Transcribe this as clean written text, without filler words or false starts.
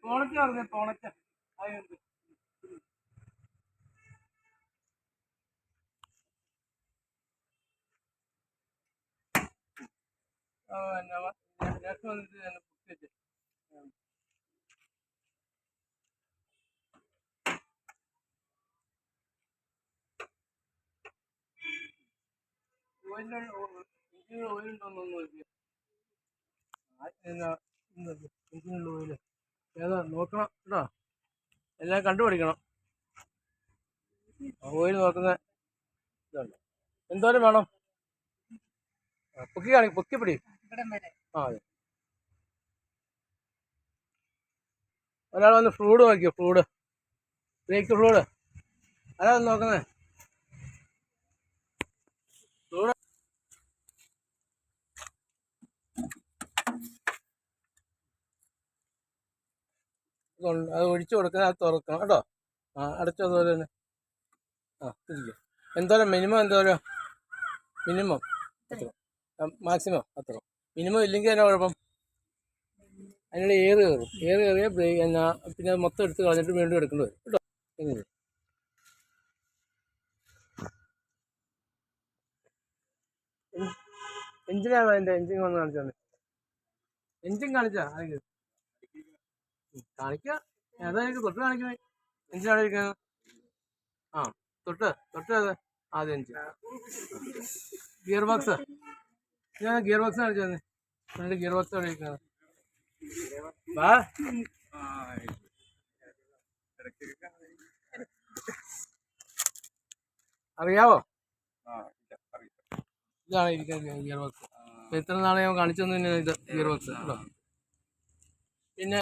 പോണച്ച പറഞ്ഞ പോണച്ച ഓയിലുണ്ടോന്നൊന്നും ഇഞ്ചിനുള്ള ഓയില് ഏതാ നോക്കണം കേട്ടോ, എല്ലാം കണ്ടുപിടിക്കണം. ഓയിൽ നോക്കുന്ന ഇതുണ്ട്. എന്തോരം വേണം? പൊക്കി പിടി. ആ അതെ. ഒരാൾ വന്ന് ഫ്ലൂഡ് നോക്കിയോ? ബ്രേക്ക് ഫ്ലൂഡ് അതാ നോക്കുന്നേ. ഫ്ലൂഡ് അത് ഒഴിച്ചു കൊടുക്കുന്നത്, അത് തുറക്കണം കേട്ടോ. ആ അടച്ചതുപോലെ തന്നെ. ആ ഇരിക്കും. എന്തോരം മിനിമം? മിനിമം അത്ര, മാക്സിമം അത്ര. മിനിമം ഇല്ലെങ്കിൽ എന്നാ കുഴപ്പം? അതിനുള്ള എയർ കയറിയ ബ്രേക്ക് പിന്നെ മൊത്തം എടുത്ത് കളഞ്ഞിട്ട് വീണ്ടും എടുക്കേണ്ടി വരും കേട്ടോ. എങ്ങനെ എഞ്ചിനാണോ? അതിൻ്റെ എഞ്ചിൻ വന്ന് കാണിച്ചാൽ എഞ്ചിൻ കാണിച്ചാ കാണിക്കുക. ഏതാ എനിക്ക് തൊട്ട് കാണിക്കുന്നത്? എഞ്ചിനാണ് ഇരിക്കുന്നത്. ആ തൊട്ട് അത് ആദ്യം എഞ്ചിൻ. ഗിയർ ബോക്സ് ഞാൻ ഗിയർ ബോക്സ് കാണിച്ചു തന്നെ. ഫ്രണ്ട് ഗിയർ ബോക്സ് അവിടെ ഇരിക്കുന്നത്. വാ അറിയാവോ? ഇതാണ് ഇരിക്കുന്നത് ഗിയർ ബോക്സ്. എത്ര നാളെ ഞാൻ കാണിച്ചു തന്നെ ഇത് ഗിയർ ബോക്സ് കേട്ടോ. പിന്നെ